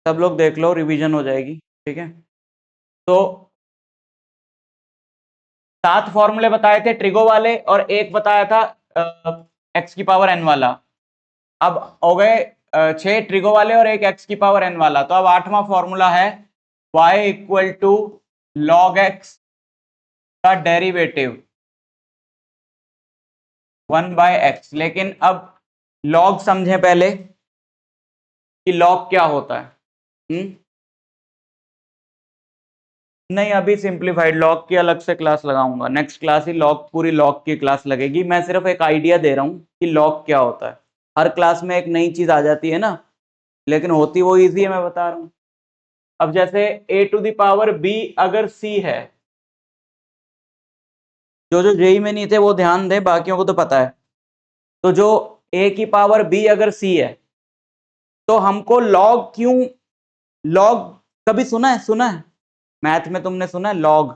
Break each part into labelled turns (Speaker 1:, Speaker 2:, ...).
Speaker 1: सब लोग देख लो, रिवीजन हो जाएगी। ठीक है, तो 7 फॉर्मूले बताए थे ट्रिगो वाले और एक बताया था एक्स की पावर एन वाला। अब हो गए 6 ट्रिगो वाले और एक एक्स की पावर एन वाला। तो अब 8वां फॉर्मूला है y equal to log X का डेरिवेटिव 1/x। लेकिन अब लॉग समझे पहले कि लॉग क्या होता है। नहीं, अभी सिंप्लीफाइड लॉग की अलग से क्लास लगाऊंगा, नेक्स्ट क्लास ही लॉग, पूरी लॉग की क्लास लगेगी। मैं सिर्फ एक आइडिया दे रहा हूं कि लॉग क्या होता है। हर क्लास में एक नई चीज आ जाती है ना, लेकिन होती वो इजी है, मैं बता रहा हूं। अब जैसे a to the power b अगर c है, जो जेई में नहीं थे वो ध्यान दे, बाकियों को तो पता है। तो जो a की पावर b अगर c है, तो हमको लॉग क्यों, लॉग कभी सुना है? सुना है मैथ में तुमने, सुना है लॉग?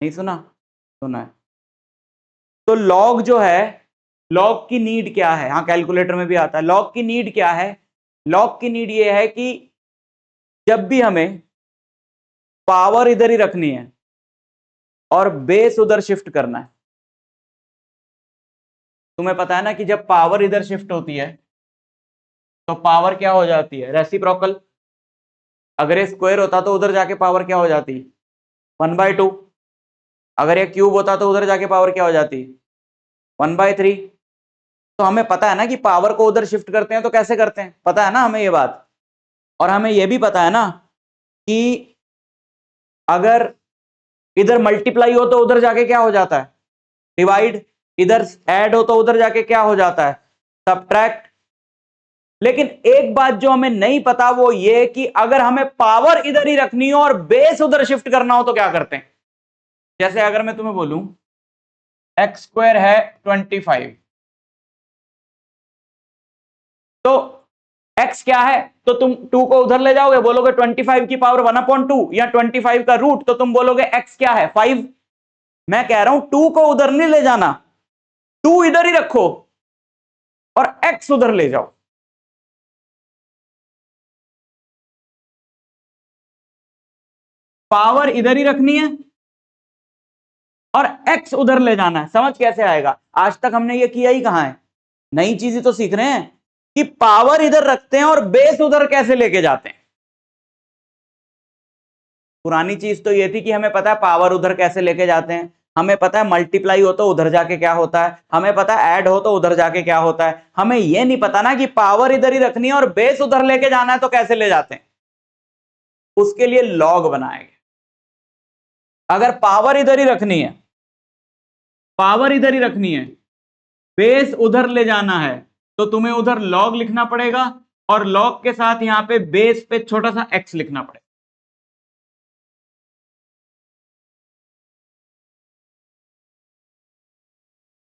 Speaker 1: नहीं सुना? सुना है। तो लॉग जो है, लॉग की नीड क्या है? हाँ, कैलकुलेटर में भी आता है। लॉग की नीड क्या है? लॉग की नीड ये है कि जब भी हमें पावर इधर ही रखनी है और बेस उधर शिफ्ट करना है, तुम्हें पता है ना कि जब पावर इधर शिफ्ट होती है तो पावर क्या हो जाती है? रेसिप्रोकल। अगर ये स्क्वायर होता तो उधर जाके पावर क्या हो जाती? 1/2। अगर ये क्यूब होता तो उधर जाके पावर क्या हो जाती? 1/3। तो हमें पता है ना कि पावर को उधर शिफ्ट करते हैं तो कैसे करते हैं, पता है ना हमें ये बात। और हमें यह भी पता है ना कि अगर इधर मल्टीप्लाई हो तो उधर जाके क्या हो जाता है? डिवाइड। इधर ऐड हो तो उधर जाके क्या हो जाता है? सब्ट्रैक्ट। लेकिन एक बात जो हमें नहीं पता वो ये कि अगर हमें पावर इधर ही रखनी हो और बेस उधर शिफ्ट करना हो तो क्या करते हैं? जैसे अगर मैं तुम्हें बोलूं एक्स स्क्वायर है 25, तो x क्या है? तो तुम 2 को उधर ले जाओगे, बोलोगे 25 की पावर 1/2 या 25 का रूट, तो तुम बोलोगे x क्या है? 5। मैं कह रहा हूं 2 को उधर नहीं ले जाना, 2 इधर ही रखो और x उधर ले जाओ। पावर इधर ही रखनी है और x उधर ले जाना है। समझ कैसे आएगा? आज तक हमने ये किया ही कहां है? नई चीजें तो सीख रहे हैं कि पावर इधर रखते हैं और बेस उधर कैसे लेके जाते हैं। पुरानी चीज तो ये थी कि हमें पता है पावर उधर कैसे लेके जाते हैं, हमें पता है मल्टीप्लाई हो तो उधर जाके क्या होता है, हमें पता है ऐड हो तो उधर जाके क्या होता है। हमें यह नहीं पता ना कि पावर इधर ही रखनी है और बेस उधर लेके जाना है तो कैसे ले जाते हैं। उसके लिए लॉग बनाएंगे। अगर पावर इधर ही रखनी है, पावर इधर ही रखनी है, बेस उधर ले जाना है, तो तुम्हें उधर लॉग लिखना पड़ेगा और लॉग के साथ यहां पे बेस पे छोटा सा एक्स लिखना पड़ेगा।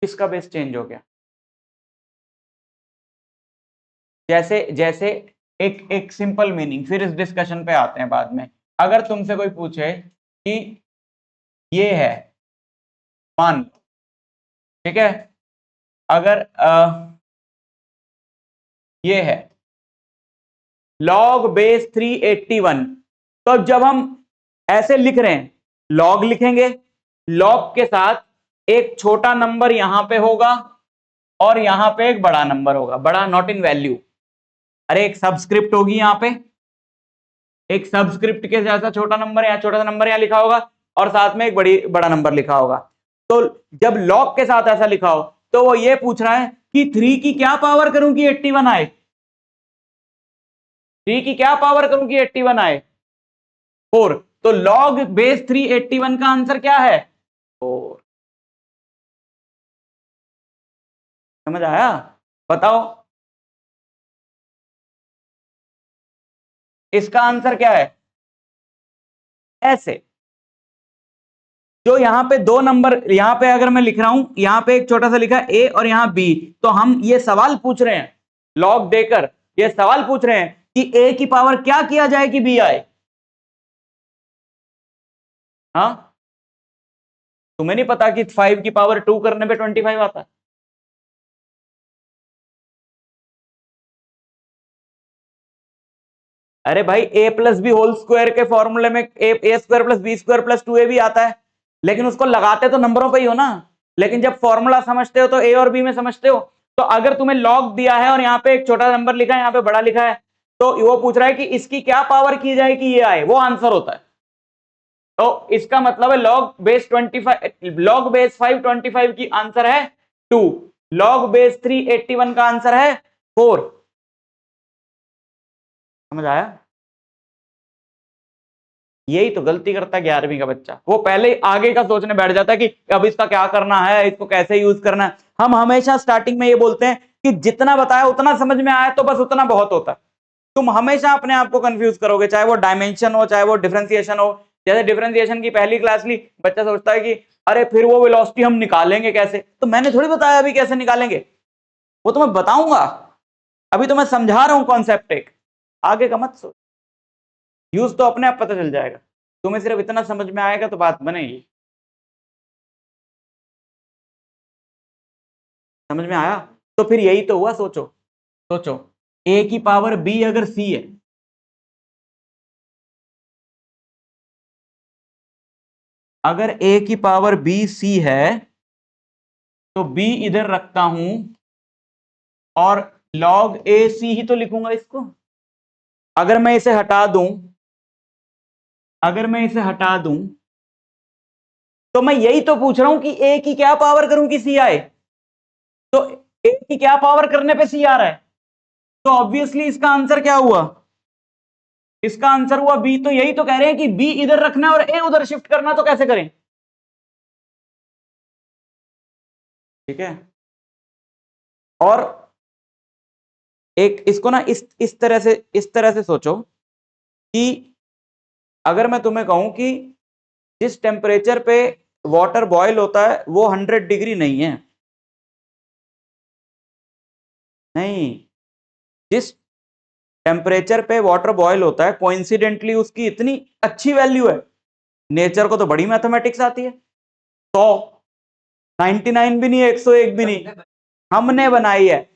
Speaker 1: किसका बेस चेंज हो गया? जैसे जैसे एक एक सिंपल मीनिंग, फिर इस डिस्कशन पे आते हैं बाद में। अगर तुमसे कोई पूछे कि ये है, मान लो, ठीक है, अगर ये है log बेस 381, तो अब जब हम ऐसे लिख रहे हैं, log लिखेंगे, log के साथ एक छोटा नंबर यहां पे होगा और यहां पे एक बड़ा नंबर होगा, बड़ा नॉट इन वैल्यू। अरे एक सबस्क्रिप्ट होगी यहां पे, एक सबस्क्रिप्ट के जैसा छोटा नंबर, या छोटा सा नंबर यहां लिखा होगा और साथ में एक बड़ा नंबर लिखा होगा। तो जब लॉग के साथ ऐसा लिखा हो तो वो ये पूछ रहा है कि 3 की क्या पावर करूं कि 81 आए? 3 की क्या पावर करूं कि 81 आए? 4। तो लॉग बेस 381 का आंसर क्या है? 4। समझ आया? बताओ इसका आंसर क्या है? ऐसे जो यहां पे दो नंबर, यहां पे अगर मैं लिख रहा हूं, यहां पे एक छोटा सा लिखा है ए और यहां बी, तो हम ये सवाल पूछ रहे हैं लॉग देकर, ये सवाल पूछ रहे हैं कि ए की पावर क्या किया जाए कि बी आए। हाँ, तुम्हें नहीं पता कि 5 की पावर 2 करने पे 25 आता है? अरे भाई A plus B whole square के फॉर्मूले में A square plus B square plus 2a भी आता है, लेकिन उसको लगाते तो नंबरों पे ही हो ना। लेकिन जब फॉर्मूला समझते हो तो ए और बी में समझते हो। तो अगर तुम्हें लॉग दिया है और यहाँ पे एक छोटा नंबर लिखा है, यहाँ पे बड़ा लिखा है, तो वो पूछ रहा है कि इसकी क्या पावर की जाए कि ये आए, वो आंसर होता है। तो इसका मतलब है लॉग बेस 25, लॉग बेस 525 की आंसर है 2, लॉग बेस 381 का आंसर है 4। समझ आया? यही तो गलती करता है 11वीं का बच्चा, वो पहले ही आगे का सोचने बैठ जाता है कि अब इसका क्या करना है, इसको कैसे यूज करना है। हम हमेशा स्टार्टिंग में ये बोलते हैं कि जितना बताया उतना समझ में आया तो बस उतना बहुत होता है। तुम हमेशा अपने आप को कंफ्यूज करोगे, चाहे वो डायमेंशन हो, चाहे वो डिफरेंशिएशन हो। जैसे डिफरेंशिएशन की पहली क्लास ली, बच्चा सोचता है कि अरे फिर वो वेलोसिटी हम निकालेंगे कैसे, तो मैंने थोड़ी बताया अभी कैसे निकालेंगे, वो तो मैं बताऊंगा, अभी तो मैं समझा रहा हूं कॉन्सेप्ट एक, आगे का मत सोच। यूज तो अपने आप पता चल जाएगा, तुम्हें सिर्फ इतना समझ में आएगा तो बात बनेगी। समझ में आया? तो फिर यही तो हुआ, सोचो सोचो, ए की पावर बी अगर सी है, अगर ए की पावर बी सी है तो बी इधर रखता हूं और लॉग ए सी ही तो लिखूंगा इसको। अगर मैं इसे हटा दूं, अगर मैं इसे हटा दूं तो मैं यही तो पूछ रहा हूं कि ए की क्या पावर करूं कि सी आए, तो ए की क्या पावर करने पे सी आ रहा है, तो ऑब्वियसली इसका आंसर क्या हुआ, इसका आंसर हुआ बी। तो यही तो कह रहे हैं कि बी इधर रखना और ए उधर शिफ्ट करना, तो कैसे करें? ठीक है। और एक इसको ना इस तरह से सोचो कि अगर मैं तुम्हें कहूं कि जिस टेम्परेचर पे वाटर बॉयल होता है वो 100 डिग्री नहीं है, नहीं, जिस टेम्परेचर पे वाटर बॉयल होता है कोइंसिडेंटली उसकी इतनी अच्छी वैल्यू है, नेचर को तो बड़ी मैथमेटिक्स आती है, 100, 99 भी नहीं, 101 भी नहीं, हमने बनाई है।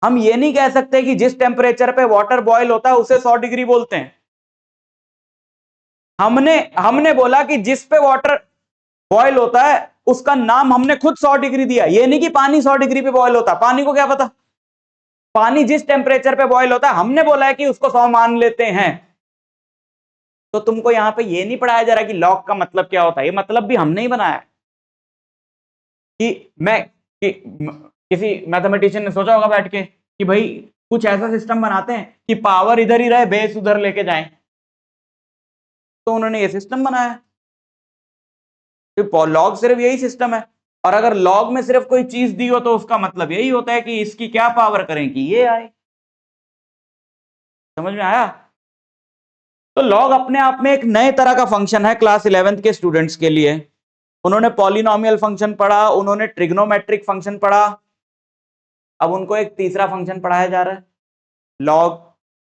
Speaker 1: हम ये नहीं कह सकते कि जिस टेम्परेचर पे वाटर बॉयल होता है उसे 100 डिग्री बोलते हैं। हमने हमने बोला कि जिस पे वाटर बॉयल होता है उसका नाम हमने खुद 100 डिग्री दिया, ये नहीं कि पानी 100 डिग्री पे बॉयल होता, पानी को क्या पता, पानी जिस टेम्परेचर पे बॉयल होता है हमने बोला है कि उसको 100 मान लेते हैं। तो तुमको यहां पे ये नहीं पढ़ाया जा रहा कि लॉग का मतलब क्या होता है, ये मतलब भी हमने ही बनाया कि मैं कि किसी मैथमेटिशियन ने सोचा होगा बैठ के कि भाई कुछ ऐसा सिस्टम बनाते हैं कि पावर इधर ही रहे, बेस उधर लेके जाएं, तो उन्होंने ये सिस्टम बनाया। तो लॉग सिर्फ यही सिस्टम है, और अगर लॉग में सिर्फ कोई चीज दी हो तो उसका मतलब यही होता है कि इसकी क्या पावर करें कि ये आए। समझ में आया? तो लॉग अपने आप में एक नए तरह का फंक्शन है क्लास 11th के स्टूडेंट्स के लिए। उन्होंने पॉलिनोमियल फंक्शन पढ़ा, उन्होंने ट्रिग्नोमेट्रिक फंक्शन पढ़ा, अब उनको एक तीसरा फंक्शन पढ़ाया जा रहा है लॉग,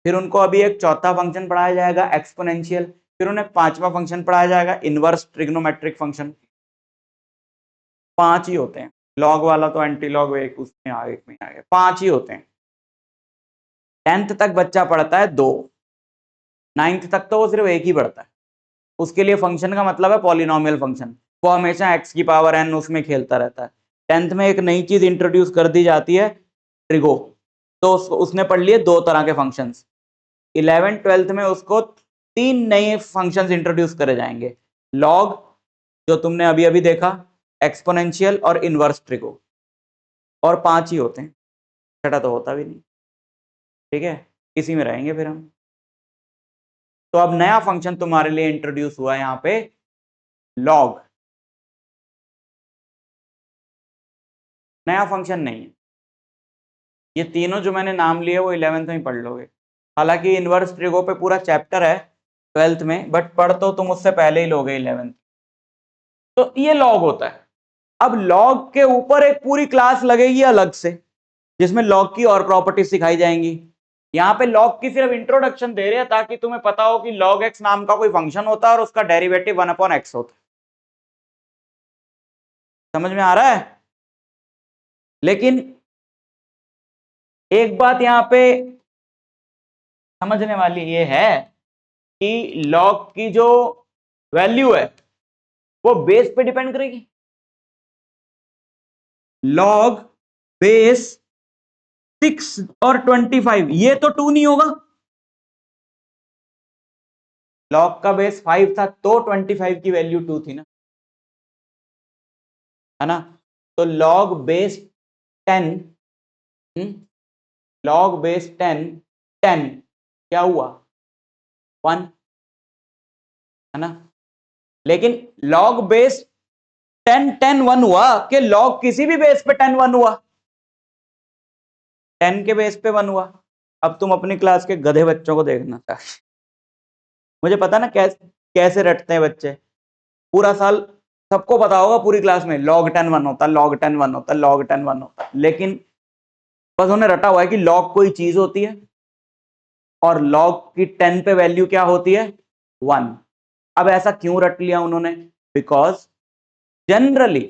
Speaker 1: फिर उनको अभी एक चौथा फंक्शन पढ़ाया जाएगा एक्सपोनेंशियल, फिर उन्हें पांचवा फंक्शन पढ़ाया जाएगा इनवर्स ट्रिग्नोमेट्रिक फंक्शन। 5 ही होते हैं, लॉग वाला तो एंटी लॉग एक उसमें आ एक में आ गया, 5 ही होते हैं। 10th तक बच्चा पढ़ता है 2, 9th तक तो वो सिर्फ एक ही पढ़ता है, उसके लिए फंक्शन का मतलब है पॉलिनोमियल फंक्शन, वो हमेशा x की पावर n उसमें खेलता रहता है। 10th में एक नई चीज इंट्रोड्यूस कर दी जाती है ट्रिगो, तो उसने पढ़ लिए 2 तरह के फंक्शंस। 11th 12th में उसको 3 नए फंक्शंस इंट्रोड्यूस करे जाएंगे, लॉग जो तुमने अभी अभी देखा, एक्सपोनेंशियल और इनवर्स ट्रिगो, और 5 ही होते हैं, छठा तो होता भी नहीं। ठीक है, इसी में रहेंगे फिर हम। तो अब नया फंक्शन तुम्हारे लिए इंट्रोड्यूस हुआ है यहां पे, लॉग। नया फंक्शन नहीं है, ये तीनों जो मैंने नाम लिए वो 11th में ही पढ़ लोगे, हालांकि इनवर्स ट्रिगो पे पूरा चैप्टर है 12th में, बट पढ़ तो तुम उससे पहले ही लोगे 11th। तो ये लॉग होता है। अब लॉग के ऊपर एक पूरी क्लास लगेगी अलग से, जिसमें लॉग की और प्रॉपर्टी सिखाई जाएंगी। यहाँ पे लॉग की सिर्फ इंट्रोडक्शन दे रहे हैं ताकि तुम्हें पता हो कि लॉग एक्स नाम का कोई फंक्शन होता है और उसका डेरिवेटिव 1/x होता है। समझ में आ रहा है? लेकिन एक बात यहाँ पे समझने वाली ये है कि लॉग की जो वैल्यू है वो बेस पे डिपेंड करेगी। लॉग बेस 6 और 25, ये तो 2 नहीं होगा। लॉग का बेस 5 था तो 25 की वैल्यू 2 थी ना, है ना। तो लॉग बेस 10, लॉग बेस 10 क्या हुआ 1, है ना। लेकिन लॉग बेस 10 1 हुआ कि लॉग किसी भी बेस पे 10 1 हुआ, 10 के बेस पे 1 हुआ। अब तुम अपनी क्लास के गधे बच्चों को देखना, मुझे पता ना कैसे रटते हैं बच्चे। पूरा साल सबको पता होगा पूरी क्लास में लॉग 10 1 होता, लॉग 10 1 होता, लॉग 10 1 होता, लेकिन बस उन्हें रटा हुआ है कि लॉग कोई चीज होती है और लॉग की 10 पे वैल्यू क्या होती है 1। अब ऐसा क्यों रट लिया उन्होंने? बिकॉज जनरली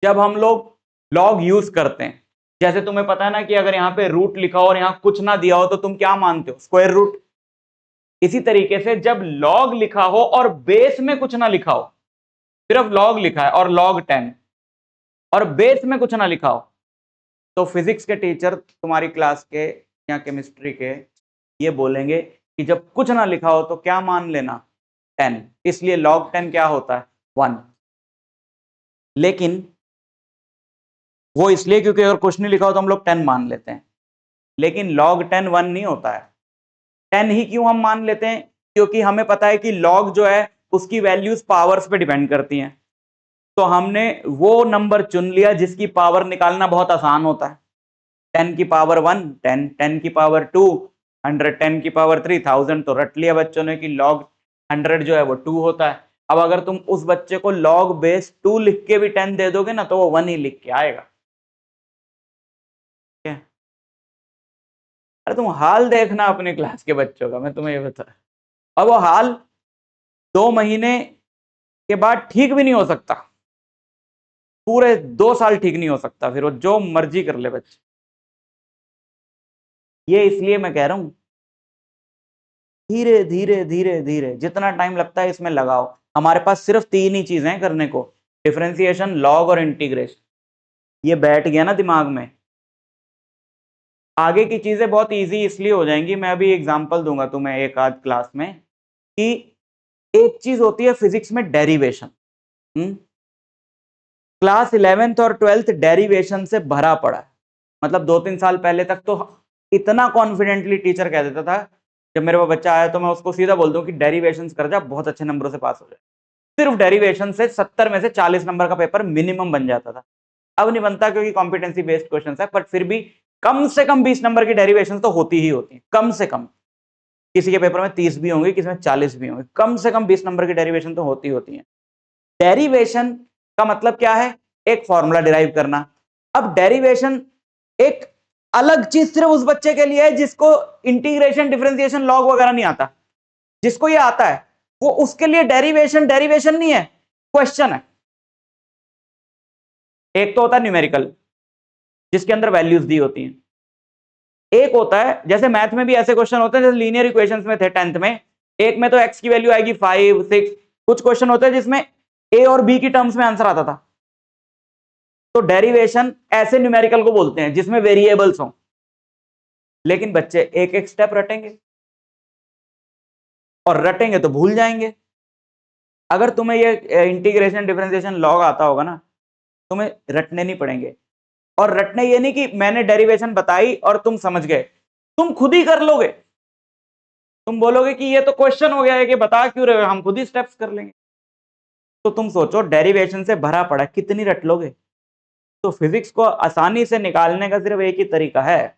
Speaker 1: जब हम लोग लॉग यूज करते हैं, जैसे तुम्हें पता है ना कि अगर यहाँ पे रूट लिखा हो और यहाँ कुछ ना दिया हो तो तुम क्या मानते हो, स्क्वायर रूट। इसी तरीके से जब लॉग लिखा हो और बेस में कुछ ना लिखा हो, सिर्फ लॉग लिखा है और लॉग 10 और बेस में कुछ ना लिखा हो, तो फिजिक्स के टीचर तुम्हारी क्लास के या केमिस्ट्री के ये बोलेंगे कि जब कुछ ना लिखा हो तो क्या मान लेना 10, इसलिए लॉग 10 क्या होता है 1। लेकिन वो इसलिए क्योंकि अगर कुछ नहीं लिखा हो तो हम लोग 10 मान लेते हैं, लेकिन log 10 1 नहीं होता है। 10 ही क्यों हम मान लेते हैं? क्योंकि हमें पता है कि log जो है उसकी वैल्यूज पावर्स पे डिपेंड करती हैं, तो हमने वो नंबर चुन लिया जिसकी पावर निकालना बहुत आसान होता है। 10 की पावर 1 10, 10 की पावर 2 100, 10 की पावर 3 1000, तो रट लिया बच्चों ने कि log 100 जो है वो 2 होता है। अब अगर तुम उस बच्चे को log बेस 2 लिख के भी 10 दे दोगे ना तो वो 1 ही लिख के आएगा। अरे तुम हाल देखना अपने क्लास के बच्चों का, मैं तुम्हें ये बता, अब वो हाल 2 महीने के बाद ठीक भी नहीं हो सकता, पूरे 2 साल ठीक नहीं हो सकता, फिर वो जो मर्जी कर ले बच्चे। ये इसलिए मैं कह रहा हूं धीरे धीरे धीरे धीरे जितना टाइम लगता है इसमें लगाओ। हमारे पास सिर्फ 3 ही चीजें हैं करने को, डिफरेंशिएशन, लॉग और इंटीग्रेशन। ये बैठ गया ना दिमाग में, आगे की चीजें बहुत इजी इसलिए हो जाएंगी। मैं अभी एग्जांपल दूंगा तुम्हें एक आध क्लास में कि एक चीज होती है फिजिक्स में डेरिवेशन। क्लास 11th और 12th डेरिवेशन से भरा पड़ा है। मतलब 2-3 साल पहले तक तो इतना कॉन्फिडेंटली टीचर कह देता था, जब मेरे पास बच्चा आया तो मैं उसको सीधा बोल दूं कि डेरिवेशंस कर जा, बहुत अच्छे नंबरों से पास हो जाए। सिर्फ डेरिवेशन से 70 में से 40 नंबर का पेपर मिनिमम बन जाता था। अब नहीं बनता क्योंकि कॉम्पिटेंसी बेस्ड क्वेश्चन है, बट फिर भी कम से कम 20 नंबर की डेरिवेशन तो होती ही होती है, कम से कम। किसी के पेपर में 30 भी होंगे, किसी में 40 भी होंगे, कम से कम 20 नंबर की डेरिवेशन तो होती होती है। डेरिवेशन का मतलब क्या है? एक फॉर्मूला डिराइव करना। अब डेरिवेशन एक अलग चीज सिर्फ उस बच्चे के लिए है जिसको इंटीग्रेशन, डिफरेंशिएशन, लॉग वगैरह नहीं आता। जिसको ये आता है वो उसके लिए डेरिवेशन डेरिवेशन नहीं है, क्वेश्चन है। एक तो होता है न्यूमेरिकल जिसके अंदर वैल्यूज दी होती हैं, एक होता है जैसे मैथ में भी ऐसे क्वेश्चन होते हैं जैसे लीनियर इक्वेशंस में थे 10th में, एक में तो x की वैल्यू आएगी 5 6, कुछ क्वेश्चन होते हैं जिसमें a और b की टर्म्स में आंसर आता था। तो डेरिवेशन ऐसे न्यूमेरिकल को बोलते हैं जिसमें वेरिएबल्स हो, लेकिन बच्चे एक एक स्टेप रटेंगे और रटेंगे तो भूल जाएंगे। अगर तुम्हें ये इंटीग्रेशन, डिफरेंशिएशन, लॉग आता होगा ना, तुम्हें रटने नहीं पड़ेंगे। और रटने ये नहीं कि मैंने डेरिवेशन बताई और तुम समझ गए, तुम खुद ही कर लोगे। तुम बोलोगे कि ये तो क्वेश्चन हो गया है कि बता क्यों रहे हो, हम खुद ही स्टेप्स कर लेंगे। तो तुम सोचो डेरिवेशन से भरा पड़ा कितनी रट लोगे। तो फिजिक्स को आसानी से निकालने का सिर्फ एक ही तरीका है,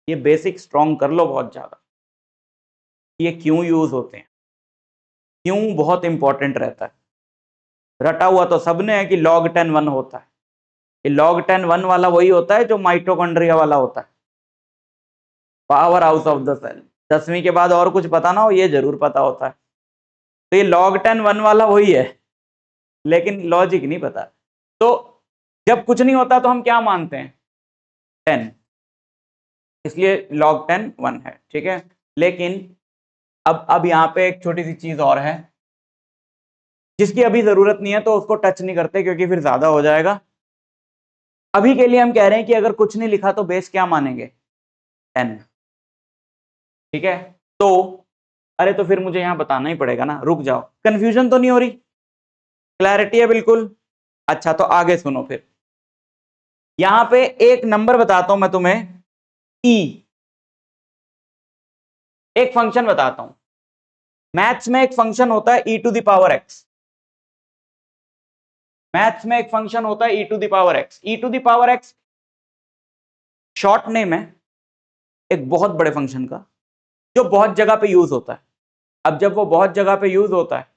Speaker 1: ये बेसिक स्ट्रॉन्ग कर लो बहुत ज्यादा। ये क्यों यूज होते हैं, क्यों बहुत इंपॉर्टेंट रहता है। रटा हुआ तो सबने है कि log 10 1 होता है। ये log 10 1 वाला वही होता है जो माइटोकॉन्ड्रिया वाला होता है, powerhouse of the cell. 10वीं के बाद और कुछ पता ना हो ये जरूर पता होता है। तो ये log 10 1 वाला वही है, लेकिन लॉजिक नहीं पता। तो जब कुछ नहीं होता तो हम क्या मानते हैं 10, इसलिए log 10 1 है। ठीक है, लेकिन अब यहाँ पे एक छोटी सी चीज और है जिसकी अभी जरूरत नहीं है, तो उसको टच नहीं करते क्योंकि फिर ज्यादा हो जाएगा। अभी के लिए हम कह रहे हैं कि अगर कुछ नहीं लिखा तो बेस क्या मानेंगे, 10। ठीक है, तो अरे तो फिर मुझे यहां बताना ही पड़ेगा ना, रुक जाओ, कंफ्यूजन तो नहीं हो रही, क्लैरिटी है बिल्कुल। अच्छा तो आगे सुनो फिर, यहां पे एक नंबर बताता हूं मैं तुम्हें, ई, एक फंक्शन बताता हूं। मैथ्स में एक फंक्शन होता है E to the power X, maths में एक फंक्शन होता है E to the power X. E to the power X short name है एक बहुत बड़े फंक्शन का, जो बहुत जगह पे यूज होता है। अब जब वो बहुत जगह पे यूज होता है,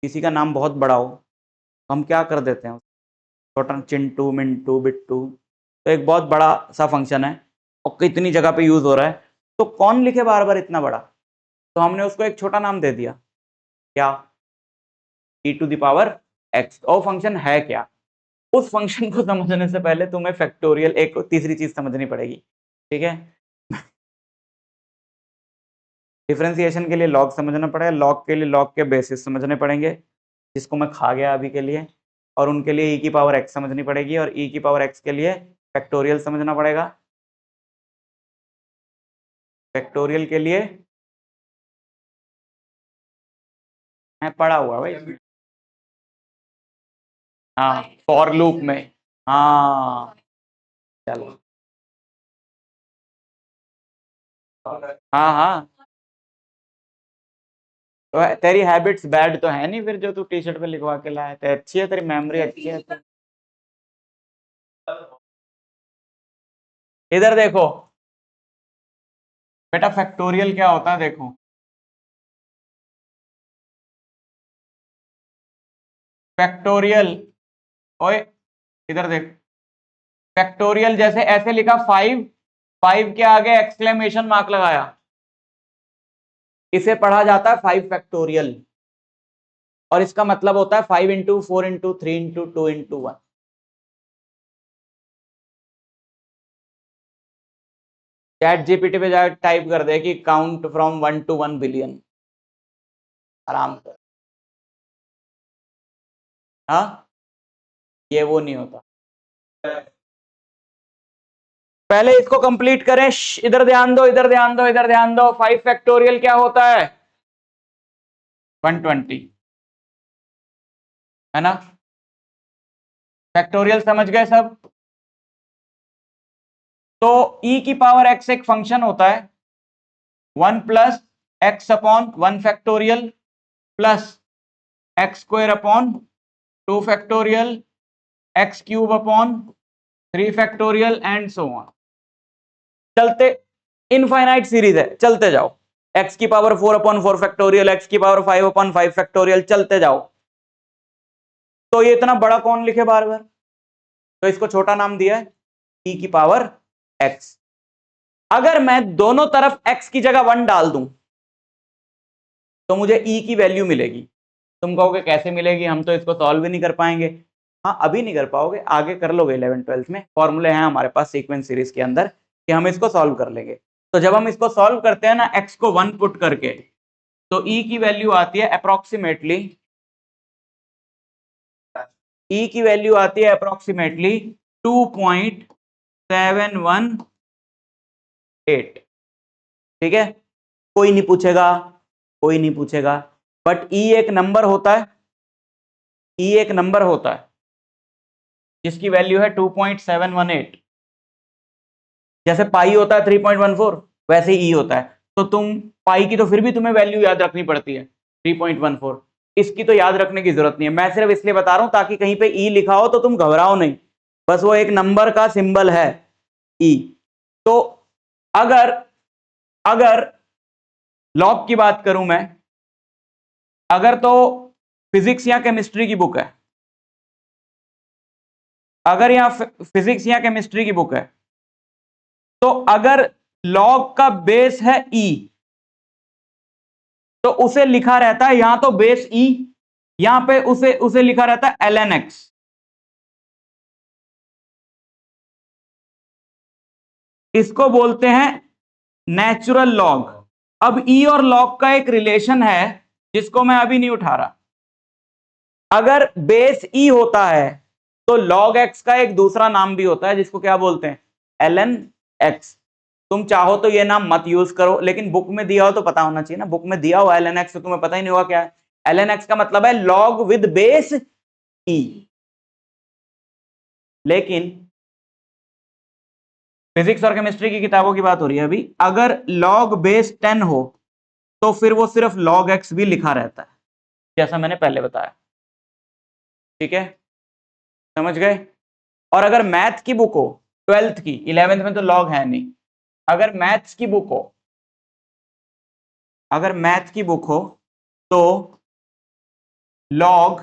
Speaker 1: किसी का नाम बहुत बड़ा हो तो हम क्या कर देते हैं, छोटा, चिंटू, मिंटू, बिट्टू, तो एक बहुत बड़ा सा फंक्शन है और कितनी जगह पे यूज हो रहा है, तो कौन लिखे बार बार इतना बड़ा, तो हमने उसको एक छोटा नाम दे दिया, क्या, ई टू द पावर एक्स। और फंक्शन है क्या, उस फंक्शन को समझने से पहले तुम्हें फैक्टोरियल एक तीसरी चीज समझनी पड़ेगी। ठीक है, डिफरेंशिएशन के लिए लॉग समझना पड़ेगा, लॉग के लिए लॉग के बेसिस समझने पड़ेंगे, जिसको मैं खा गया अभी के लिए, और उनके लिए ई की पावर एक्स समझनी पड़ेगी, और ई की पावर एक्स के लिए फैक्टोरियल समझना पड़ेगा। फैक्टोरियल के लिए मैं पढ़ा हुआ भाई, हाँ फॉर लूप में, हाँ चलो, हाँ हाँ, तो तेरी हैबिट्स बैड तो है नहीं फिर, जो तू टी शर्ट पे लिखवा के लाया था, अच्छी है तेरी मेमोरी, अच्छी है। इधर देखो बेटा, फैक्टोरियल क्या होता है देखो, फैक्टोरियल, ओए इधर देख, फैक्टोरियल जैसे ऐसे लिखा 5, 5 के आगे एक्सक्लेमेशन मार्क लगाया, इसे पढ़ा जाता है 5 फैक्टोरियल, और इसका मतलब होता है 5 into 4 into 3 into 2 into 1। Chat GPT पे जाकर टाइप कर दे कि काउंट फ्रॉम 1 to 1 बिलियन, आराम से। हाँ, ये वो नहीं होता, पहले इसको कंप्लीट करें। इधर ध्यान दो, इधर ध्यान दो, इधर ध्यान दो, 5 फैक्टोरियल क्या होता है, 120, है ना। फैक्टोरियल समझ गए सब। तो e की पावर x एक फंक्शन होता है 1 plus x upon 1 factorial plus x square upon 2 factorial, x cube upon 3 factorial and so on. चलते, इनफाइनाइट सीरीज है, चलते जाओ, x की पावर 4 अपॉन 4 फैक्टोरियल, x की पावर 5 अपॉन 5 फैक्टोरियल, चलते जाओ। तो ये इतना बड़ा कौन लिखे बार बार, तो इसको छोटा नाम दिया है e की पावर x। अगर मैं दोनों तरफ x की जगह 1 डाल दूं तो मुझे e की वैल्यू मिलेगी। तुम कहोगे कैसे मिलेगी, हम तो इसको सॉल्व भी नहीं कर पाएंगे। हाँ अभी नहीं कर पाओगे, आगे कर लोगे 11th-12th में, फॉर्मूले हैं हमारे पास सीक्वेंस सीरीज के अंदर कि हम इसको सॉल्व कर लेंगे। तो जब हम इसको सॉल्व करते हैं ना x को 1 पुट करके, तो e की वैल्यू आती है अप्रोक्सीमेटली, e की वैल्यू आती है अप्रोक्सीमेटली 2.718। ठीक है, कोई नहीं पूछेगा, कोई नहीं पूछेगा, बट ई एक नंबर होता है, ई एक नंबर होता है जिसकी वैल्यू है 2.718। जैसे पाई होता है 3.14, वैसे ई होता है। तो तुम पाई की तो फिर भी तुम्हें वैल्यू याद रखनी पड़ती है 3.14, इसकी तो याद रखने की जरूरत नहीं है। मैं सिर्फ इसलिए बता रहा हूं ताकि कहीं पे ई लिखा हो तो तुम घबराओ नहीं, बस वो एक नंबर का सिंबल है ई। तो अगर अगर लॉग की बात करूं मैं, अगर तो फिजिक्स या केमिस्ट्री की बुक है, अगर यहां फिजिक्स या केमिस्ट्री की बुक है, तो अगर लॉग का बेस है ई, तो उसे लिखा रहता है यहां तो बेस ई, यहां पे उसे उसे लिखा रहता है ln x। इसको बोलते हैं नेचुरल लॉग। अब ई और लॉग का एक रिलेशन है जिसको मैं अभी नहीं उठा रहा। अगर बेस ई होता है तो लॉग एक्स का एक दूसरा नाम भी होता है जिसको क्या बोलते हैं, ln x। तुम चाहो तो ये नाम मत यूज करो, लेकिन बुक में दिया हो तो पता होना चाहिए ना। बुक में दिया हो ln x तो तुम्हें पता ही नहीं होगा क्या है। ln x का मतलब है लॉग विद बेस ई। लेकिन फिजिक्स और केमिस्ट्री की किताबों की बात हो रही है अभी, अगर लॉग बेस 10 हो तो फिर वो सिर्फ log x भी लिखा रहता है, जैसा मैंने पहले बताया। ठीक है, समझ गए। और अगर मैथ की बुक हो, 12th की, 11th में तो लॉग है नहीं, अगर मैथ्स की बुक हो, अगर मैथ की बुक हो तो लॉग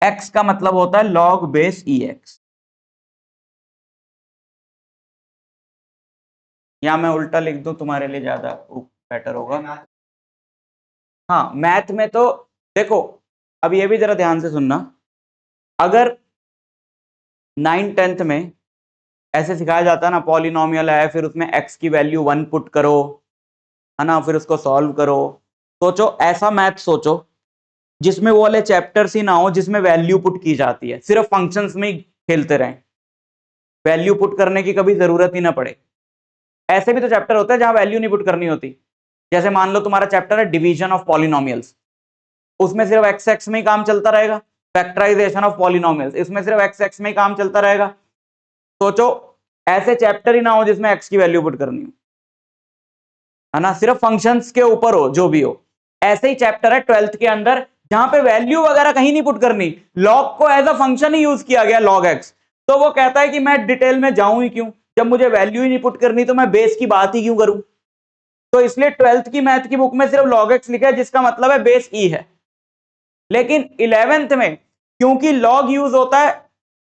Speaker 1: x का मतलब होता है log बेस ex। या मैं उल्टा लिख दूं तुम्हारे लिए ज्यादा बेटर होगा। हाँ, मैथ में तो देखो, अब ये भी जरा ध्यान से सुनना। अगर 9th 10th में ऐसे सिखाया जाता है ना, पॉलिनोमियल है, फिर उसमें x की वैल्यू 1 पुट करो, है ना, फिर उसको सॉल्व करो। सोचो ऐसा मैथ सोचो जिसमें वो वाले चैप्टर्स ही ना हो जिसमें वैल्यू पुट की जाती है, सिर्फ फंक्शंस में ही खेलते रहें, वैल्यू पुट करने की कभी जरूरत ही ना पड़े। ऐसे भी तो चैप्टर होते हैं जहां वैल्यू नहीं पुट करनी होती। जैसे मान लो तुम्हारा चैप्टर है डिवीजन ऑफ पॉलिनोमियल्स, उसमें सिर्फ एक्स एक्स में ही काम चलता रहेगा। फैक्टराइजेशन ऑफ पॉलिनोमियल्स, इसमें सिर्फ एक्स एक्स में ही काम चलता रहेगा। सोचो ऐसे चैप्टर ही ना हो जिसमें एक्स की वैल्यू पुट करनी हो, है ना, सिर्फ फंक्शंस के ऊपर हो जो भी हो। ऐसे ही चैप्टर है 12th के अंदर जहां पे वैल्यू वगैरह कहीं नहीं पुट करनी, लॉग को एज अ फंक्शन ही यूज किया गया, लॉग एक्स। तो वो कहता है कि मैं डिटेल में जाऊं ही क्यों, जब मुझे वैल्यू ही नहीं पुट करनी तो मैं बेस की बात ही क्यों करूं। तो इसलिए 12th की मैथ की बुक में सिर्फ log x लिखा है जिसका मतलब है बेस ई है। लेकिन 11th में क्योंकि log यूज होता है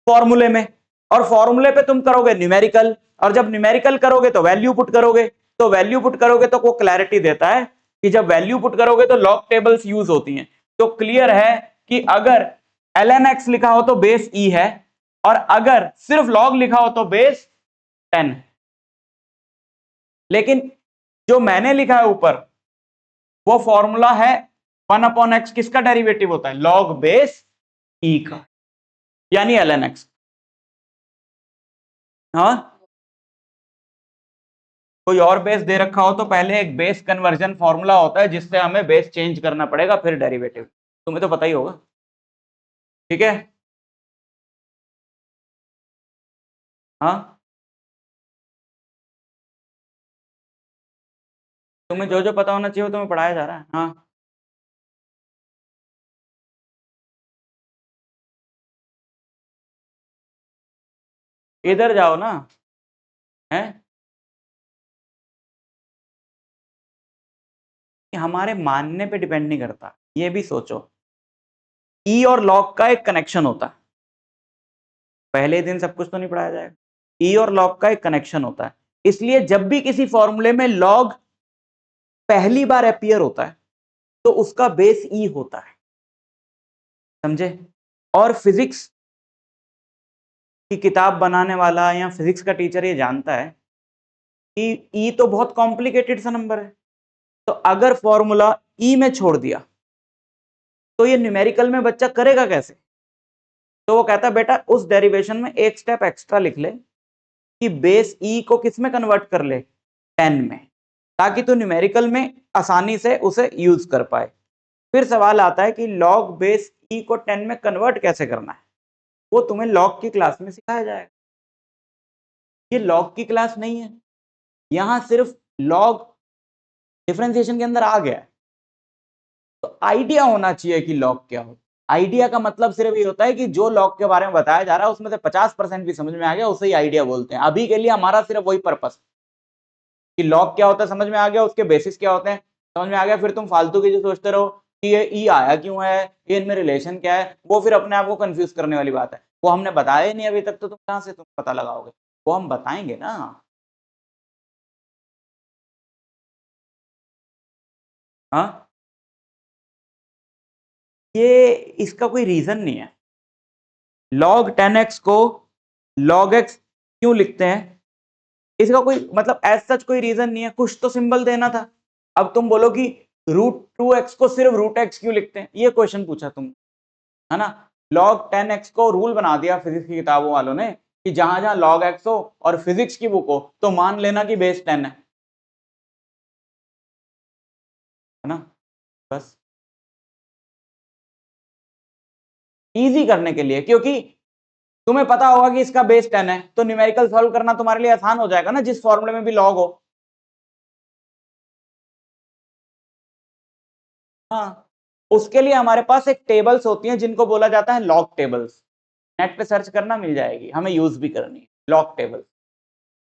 Speaker 1: फॉर्मूले में, और फॉर्मूले पे तुम करोगे न्यूमेरिकल, और जब न्यूमेरिकल करोगे तो वैल्यू पुट करोगे, तो वैल्यू पुट करोगे तो वो क्लैरिटी देता है कि जब वैल्यू पुट करोगे तो लॉग टेबल्स यूज होती हैं। तो क्लियर है कि अगर ln x लिखा हो तो बेस ई है, और अगर सिर्फ log लिखा हो तो बेस 10। लेकिन जो मैंने लिखा है ऊपर वो फॉर्मूला है 1/x, किसका डेरिवेटिव होता है, लॉग बेस ई का, यानी ln x। हाँ, कोई और बेस दे रखा हो तो पहले एक बेस कन्वर्जन फॉर्मूला होता है जिससे हमें बेस चेंज करना पड़ेगा, फिर डेरिवेटिव। तुम्हें तो पता ही होगा। ठीक है, हाँ, तुम्हें जो जो पता होना चाहिए वो तुम्हें पढ़ाया जा रहा है। हाँ, इधर जाओ ना, है कि हमारे मानने पे डिपेंड नहीं करता। ये भी सोचो, ई और लॉग का एक कनेक्शन होता है। पहले दिन सब कुछ तो नहीं पढ़ाया जाएगा। ई और लॉग का एक कनेक्शन होता है, इसलिए जब भी किसी फॉर्मूले में लॉग पहली बार अपीयर होता है तो उसका बेस ई होता है। समझे। और फिजिक्स की किताब बनाने वाला या फिजिक्स का टीचर ये जानता है कि ई तो बहुत कॉम्प्लिकेटेड सा नंबर है, तो अगर फॉर्मूला ई में छोड़ दिया तो ये न्यूमेरिकल में बच्चा करेगा कैसे। तो वो कहता है बेटा उस डेरिवेशन में एक स्टेप एक्स्ट्रा लिख ले कि बेस ई को किस में कन्वर्ट कर ले, 10 में, ताकि तू न्यूमेरिकल में आसानी से उसे यूज कर पाए। फिर सवाल आता है कि लॉग बेस ई को 10 में कन्वर्ट कैसे करना है। वो तुम्हें लॉग की क्लास में सिखाया जाएगा। ये लॉग की क्लास नहीं है, यहां सिर्फ लॉग डिफरेंशिएशन के अंदर आ गया है। तो आइडिया होना चाहिए कि लॉग क्या हो। आइडिया का मतलब सिर्फ ये होता है कि जो लॉग के बारे में बताया जा रहा है उसमें से 50% भी समझ में आ गया, उसे ही आइडिया बोलते हैं। अभी के लिए हमारा सिर्फ वही पर्पस कि लॉग क्या होता है समझ में आ गया, उसके बेसिस क्या होते हैं समझ में आ गया, फिर तुम फालतू की जो सोचते रहो कि ये ई आया क्यों है, ये इनमें रिलेशन क्या है, वो फिर अपने आप को कंफ्यूज करने वाली बात है। वो हमने बताया ही नहीं अभी तक, तो तुम कहां से तुम पता लगाओगे, वो हम बताएंगे ना। हाँ, ये इसका कोई रीजन नहीं है। log 10x को log x क्यों लिखते हैं, इसका कोई मतलब एज सच कोई रीजन नहीं है, कुछ तो सिंबल देना था। अब तुम बोलो कि √2x को सिर्फ √x क्यों लिखते हैं, ये क्वेश्चन पूछा तुम, है ना। log 10x को रूल बना दिया फिजिक्स की किताबों वालों ने कि जहां जहां log x हो और फिजिक्स की बुक हो तो मान लेना कि बेस 10 है ना। बस इजी करने के लिए, क्योंकि तुम्हें पता होगा कि इसका बेस 10 है तो न्यूमेरिकल सॉल्व करना तुम्हारे लिए आसान हो जाएगा ना, जिस फॉर्मूले में भी लॉग हो। हाँ, उसके लिए हमारे पास एक टेबल्स होती हैं जिनको बोला जाता है लॉग टेबल्स। नेट पे सर्च करना मिल जाएगी, हमें यूज भी करनी है लॉग टेबल,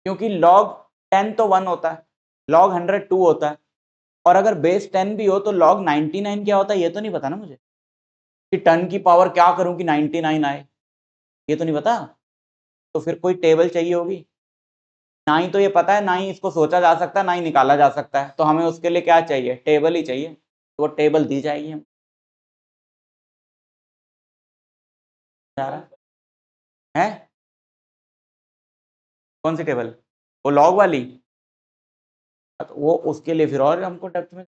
Speaker 1: क्योंकि लॉग 10 तो 1 होता है, लॉग 100 2 होता है, और अगर बेस 10 भी हो तो लॉग 99 क्या होता है ये तो नहीं पता ना मुझे, कि 10 की पावर क्या करूं कि 99 आए, ये तो नहीं पता। तो फिर कोई टेबल चाहिए होगी, ना ही तो ये पता है, ना ही इसको सोचा जा सकता है, ना ही निकाला जा सकता है, तो हमें उसके लिए क्या चाहिए, टेबल ही चाहिए, तो वो टेबल दी जाएगी हम। जा रहा है कौन सी टेबल, वो लॉग वाली, तो वो उसके लिए फिर और हमको डेप्थ में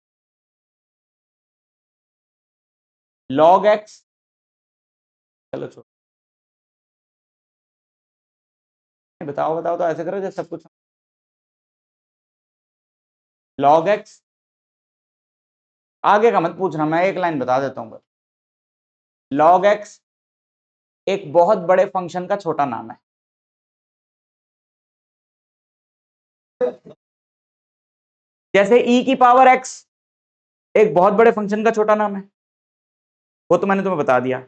Speaker 1: log x, चलो छोड़, बताओ बताओ, तो ऐसे करो जैसे सब कुछ log x, आगे का मत पूछना, मैं एक लाइन बता देता हूँ। log x एक बहुत बड़े फंक्शन का छोटा नाम है। जैसे e की पावर x एक बहुत बड़े फंक्शन का छोटा नाम है, वो तो मैंने तुम्हें बता दिया,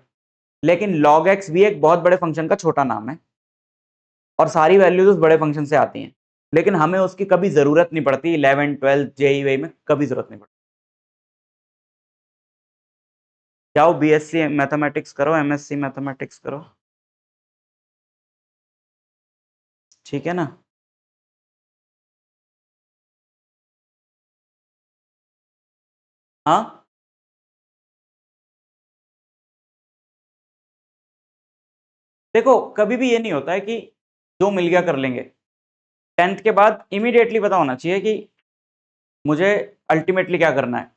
Speaker 1: लेकिन log x भी एक बहुत बड़े फंक्शन का छोटा नाम है, और सारी वैल्यूज उस बड़े फंक्शन से आती हैं, लेकिन हमें उसकी कभी जरूरत नहीं पड़ती, 11 12 जेईई में कभी जरूरत नहीं पड़ती। जाओ बीएससी मैथमेटिक्स करो, एमएससी मैथमेटिक्स करो, ठीक है ना। हाँ, देखो कभी भी ये नहीं होता है कि जो मिल गया कर लेंगे, 10th के बाद इमीडिएटली पता होना चाहिए कि मुझे अल्टीमेटली क्या करना है,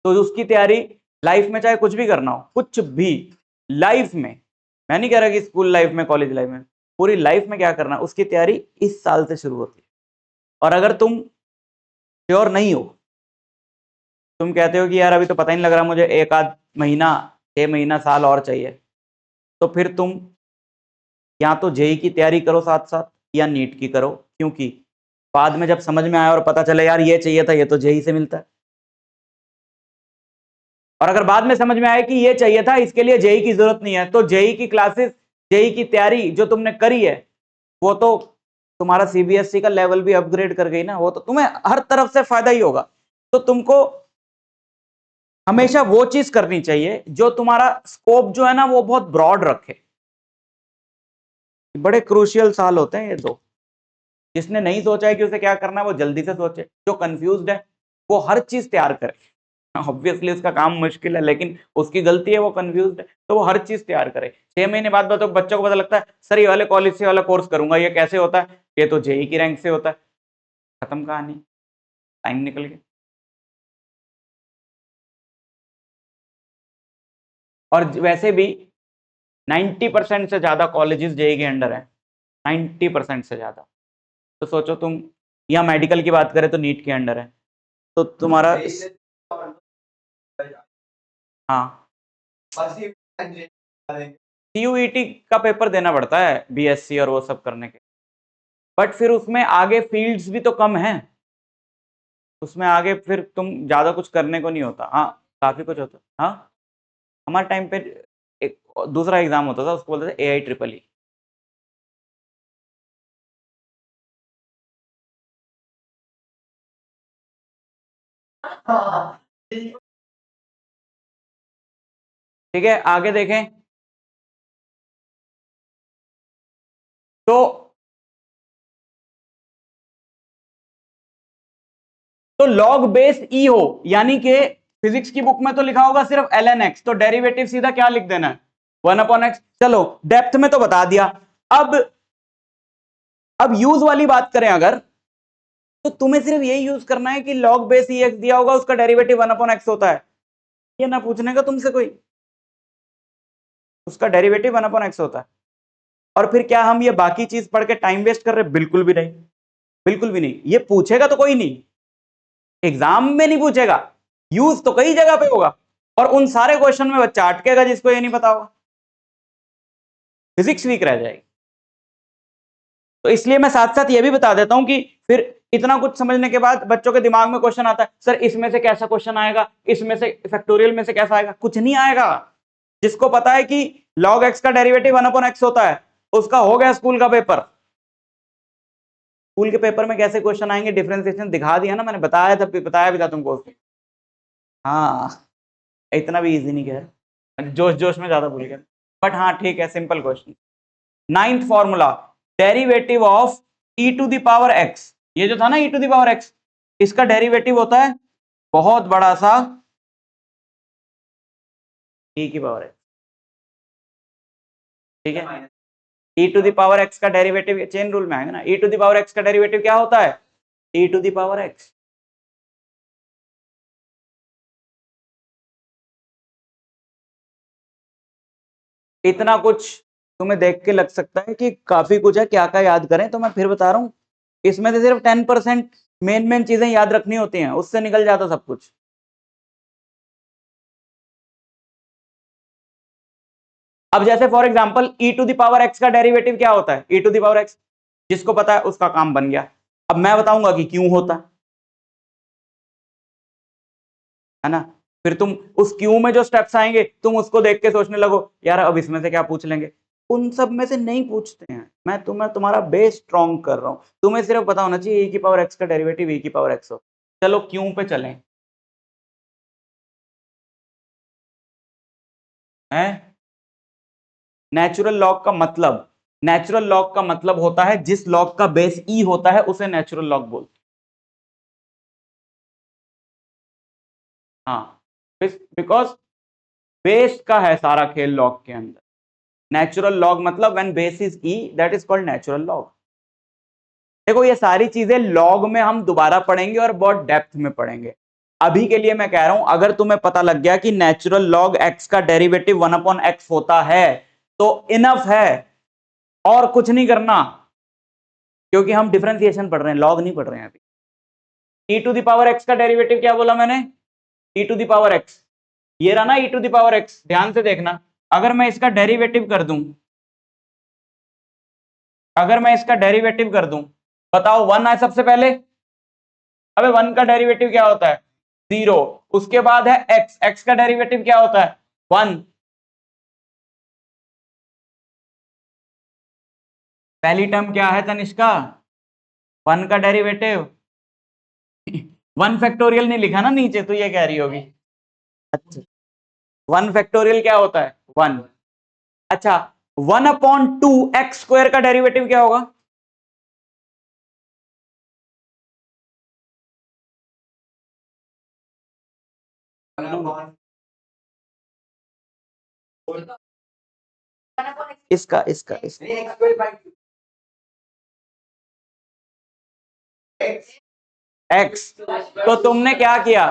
Speaker 1: तो उसकी तैयारी लाइफ में चाहे कुछ भी करना हो, कुछ भी लाइफ में, मैं नहीं कह रहा कि स्कूल लाइफ में कॉलेज लाइफ में, पूरी लाइफ में क्या करना है उसकी तैयारी इस साल से शुरू होती है। और अगर तुम श्योर नहीं हो, तुम कहते हो कि यार अभी तो पता ही नहीं लग रहा मुझे, एक आध महीना 6 महीना साल और चाहिए, तो फिर तुम या तो जेई की तैयारी करो साथ साथ, या नीट की करो, क्योंकि बाद में जब समझ में आया और पता चले यार ये चाहिए था, ये तो जेई से मिलता है, और अगर बाद में समझ में आए कि ये चाहिए था इसके लिए जेई की जरूरत नहीं है, तो जेई की क्लासेस, जेई की तैयारी जो तुमने करी है वो तो तुम्हारा सीबीएसई का लेवल भी अपग्रेड कर गई ना, वो तो तुम्हें हर तरफ से फायदा ही होगा। तो तुमको हमेशा वो चीज करनी चाहिए जो तुम्हारा स्कोप जो है ना वो बहुत ब्रॉड रखे। बड़े क्रूशियल साल होते हैं ये दो, जिसने नहीं सोचा है कि उसे क्या करना है वो जल्दी से सोचे, जो कंफ्यूज्ड है वो हर चीज तैयार करे, ऑब्वियसली उसका काम मुश्किल है लेकिन उसकी गलती है, वो कंफ्यूज्ड है तो वो हर चीज तैयार करे। 6 महीने बाद तो बच्चों को पता लगता है सर ये वाले कॉलेज से वाला कोर्स करूंगा, ये कैसे होता है, ये तो जेई की रैंक से होता है, खत्म कहानी, टाइम निकल गया। और वैसे भी 90% से ज्यादा कॉलेजेस जेई के अंडर है, 90% से ज्यादा, तो सोचो तुम, या मेडिकल की बात करें तो नीट के अंडर है, तो तुम्हारा हाँ सीयूईटी का पेपर देना पड़ता है बीएससी और वो सब करने के, बट फिर उसमें आगे फील्ड्स भी तो कम हैं, उसमें आगे फिर तुम ज्यादा कुछ करने को नहीं होता। हाँ, काफी कुछ होता। हाँ, हमारे टाइम पे एक दूसरा एग्जाम होता था, उसको बोलते थे AI-EEE। ठीक है, आगे देखें तो लॉग बेस ई हो, यानी कि फिजिक्स की बुक में तो लिखा होगा सिर्फ ln x, तो डेरिवेटिव सीधा क्या लिख देना है 1/x। चलो डेप्थ में तो बता दिया, अब यूज वाली बात करें अगर, तो तुम्हें सिर्फ यही यूज करना है कि log बेस ई एक्स दिया होगा उसका डेरिवेटिव 1/x होता है, ये ना पूछने का तुमसे कोई, उसका डेरिवेटिव 1/x होता है। और फिर क्या हम ये बाकी चीज पढ़ के टाइम वेस्ट कर रहे? बिल्कुल भी नहीं, बिल्कुल भी नहीं। ये पूछेगा तो कोई नहीं, एग्जाम में नहीं पूछेगा, यूज तो कई जगह पे होगा, और उन सारे क्वेश्चन में बच्चा अटकेगा जिसको ये नहीं पता होगा, फिजिक्स वीक रह जाएगी। तो इसलिए मैं साथ साथ ये भी बता देता हूं कि फिर इतना कुछ समझने के बाद बच्चों के दिमाग में क्वेश्चन आता है, सर इसमें से कैसा क्वेश्चन आएगा, इसमें से फैक्टोरियल में से कैसा आएगा? कुछ नहीं आएगा। जिसको पता है कि log x का डेरिवेटिव 1/x होता है, उसका हो गया स्कूल का पेपर। स्कूल के पेपर में कैसे क्वेश्चन आएंगे, डिफरेंशिएशन दिखा दिया ना मैंने, बताया था, बताया भी था तुमको। हाँ, इतना भी इजी नहीं किया, जोश जोश में ज्यादा भूल गया, बट हाँ ठीक है, simple question. 9th formula, derivative of e to the power x, ये जो था ना e to the power x, इसका डेरिवेटिव होता है बहुत बड़ा सा e की पावर x, ठीक है। e to the power x का डेरिवेटिव चेन रूल में आएगा ना, e to the power x का डेरिवेटिव क्या होता है? e to the power x। इतना कुछ तुम्हें देख के लग सकता है कि काफी कुछ है, क्या क्या याद करें, तो मैं फिर बता रहा हूं, इसमें से सिर्फ 10% मेन मेन चीजें याद रखनी होती हैं, उससे निकल जाता सब कुछ। अब जैसे for example e to the power x का डेरिवेटिव क्या होता है? e to the power x, जिसको पता है उसका काम बन गया। अब मैं बताऊंगा कि क्यों होता है ना, फिर तुम उस क्यों में जो स्टेप्स आएंगे तुम उसको देख के सोचने लगो यार अब इसमें से क्या पूछ लेंगे। उन सब में से नहीं पूछते हैं, मैं तुम्हारा बेस स्ट्रॉन्ग कर रहा हूं, तुम्हें सिर्फ पता होना चाहिए e की पावर x का डेरिवेटिव e की पावर x हो। चलो क्यों पे चलें हैं। नेचुरल लॉग का मतलब, नेचुरल लॉग का मतलब होता है जिस लॉग का बेस ई होता है उसे नेचुरल लॉग बोलते हैं। हाँ, बिकॉज बेस का है सारा खेल लॉग के अंदर। नेचुरल लॉग मतलब when base is E, that is called natural log. देखो ये सारी चीजें लॉग में हम दोबारा पढ़ेंगे और बहुत डेप्थ में पढ़ेंगे। अभी के लिए मैं कह रहा हूं अगर तुम्हें पता लग गया कि नेचुरल लॉग एक्स का डेरिवेटिव 1/x होता है तो इनफ है, और कुछ नहीं करना, क्योंकि हम डिफरेंशिएशन पढ़ रहे हैं, लॉग नहीं पढ़ रहे हैं अभी। e to the power x का डेरिवेटिव क्या बोला मैंने? e to the power x, ये रहा ना e to the power x, ध्यान से देखना। अगर मैं इसका डेरिवेटिव कर दूं, अगर मैं इसका डेरिवेटिव कर दूं, बताओ 1 है सबसे पहले। अबे 1 का डेरिवेटिव क्या होता है? 0। उसके बाद है x, x का डेरिवेटिव क्या होता है? 1। पहली टर्म क्या है तनिष्का? 1 का डेरिवेटिव 1 फैक्टोरियल नहीं लिखा ना नीचे, तो ये कह रही होगी। अच्छा, 1 फैक्टोरियल क्या होता है? 1। अच्छा, 1/2x² का डेरिवेटिव क्या होगा? इसका x। तो तुमने क्या किया,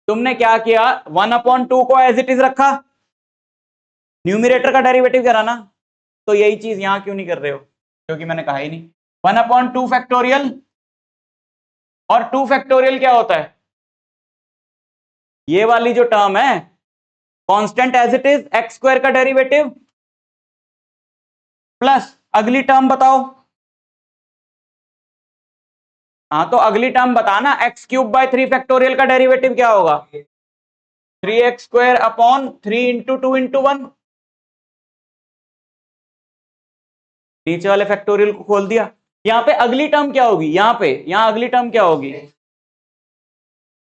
Speaker 1: तुमने क्या किया, 1/2 को एज इट इज रखा, न्यूमिरेटर का डेरिवेटिव करा ना। तो यही चीज यहां क्यों नहीं कर रहे हो? क्योंकि मैंने कहा ही नहीं। 1/2 फैक्टोरियल, और 2 फैक्टोरियल क्या होता है? ये वाली जो टर्म है constant as it is, x² का डेरिवेटिव प्लस अगली टर्म बताओ। हाँ तो अगली टर्म बताना, x³/3 फैक्टोरियल का डेरिवेटिव क्या होगा? 3x²/3 into 2 into 1। नीचे वाले फैक्टोरियल को खोल दिया। यहां पे अगली टर्म क्या होगी? यहां अगली टर्म क्या होगी?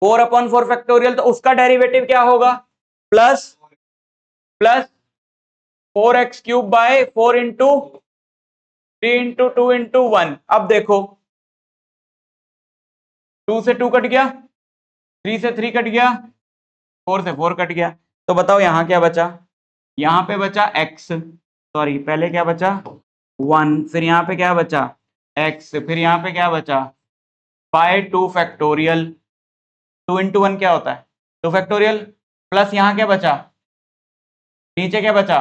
Speaker 1: 4/4 फैक्टोरियल, तो उसका डेरिवेटिव क्या होगा? Plus 4x³/4 into 3 into 2 into 1। अब देखो 2 से 2 कट गया, 3 से 3 कट गया, 4 से 4 कट गया। तो बताओ यहां क्या बचा? यहां पे बचा x, सॉरी पहले क्या बचा? 1, फिर यहां पे क्या बचा? x, फिर यहां पे क्या बचा? बाय 2 फैक्टोरियल, 2 इंटू 1 क्या होता है 2 फैक्टोरियल, प्लस यहाँ क्या बचा, नीचे क्या बचा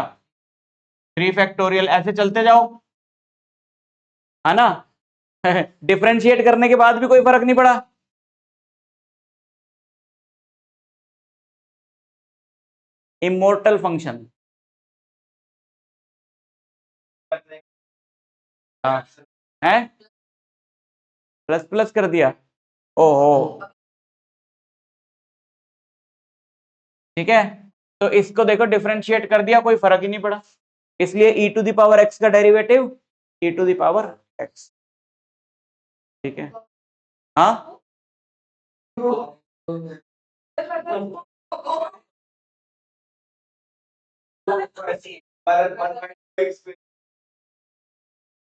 Speaker 1: 3 फैक्टोरियल, ऐसे चलते जाओ, है ना। डिफरेंशिएट करने के बाद भी कोई फर्क नहीं पड़ा। इमोर्टल फंक्शन, है प्लस प्लस कर दिया, ओहो, ठीक है। तो इसको देखो डिफरेंशिएट कर दिया, कोई फर्क ही नहीं पड़ा, इसलिए e to the power x का derivative e to the power x, ठीक है। हाँ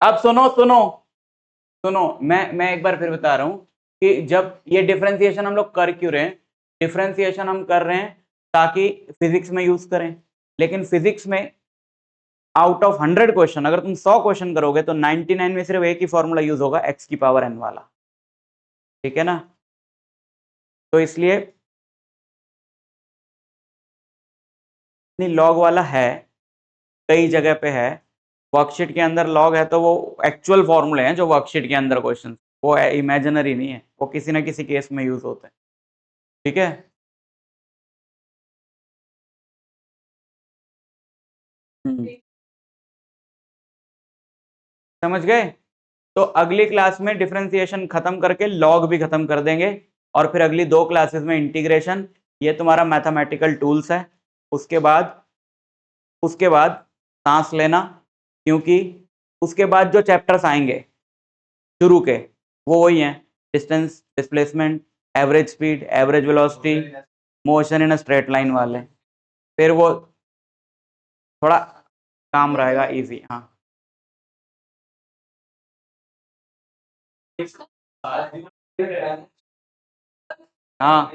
Speaker 1: अब सुनो सुनो सुनो, मैं एक बार फिर बता रहा हूं कि जब ये डिफरेंशिएशन हम लोग कर क्यों रहे हैं, डिफरेंशिएशन हम कर रहे हैं ताकि फिजिक्स में यूज करें, लेकिन फिजिक्स में आउट ऑफ 100 क्वेश्चन, अगर तुम 100 क्वेश्चन करोगे तो 99 में सिर्फ एक ही फॉर्मूला यूज होगा, x की पावर n वाला, ठीक है ना। तो इसलिए नहीं, लॉग वाला है, कई जगह पे है, वर्कशीट के अंदर लॉग है, तो वो एक्चुअल फॉर्मूले हैं जो वर्कशीट के अंदर क्वेश्चन, वो इमेजिनरी नहीं है, वो किसी ना किसी केस में यूज होते हैं, ठीक है। समझ गए। तो अगली क्लास में डिफरेंशिएशन खत्म करके लॉग भी खत्म कर देंगे, और फिर अगली 2 क्लासेस में इंटीग्रेशन, ये तुम्हारा मैथमेटिकल टूल्स है। उसके बाद सांस लेना, क्योंकि उसके बाद जो चैप्टर्स आएंगे शुरू के, वो वही हैं, distance, displacement, average speed, average velocity, motion in a straight line वाले, फिर वो थोड़ा काम रहेगा इजी। हाँ हाँ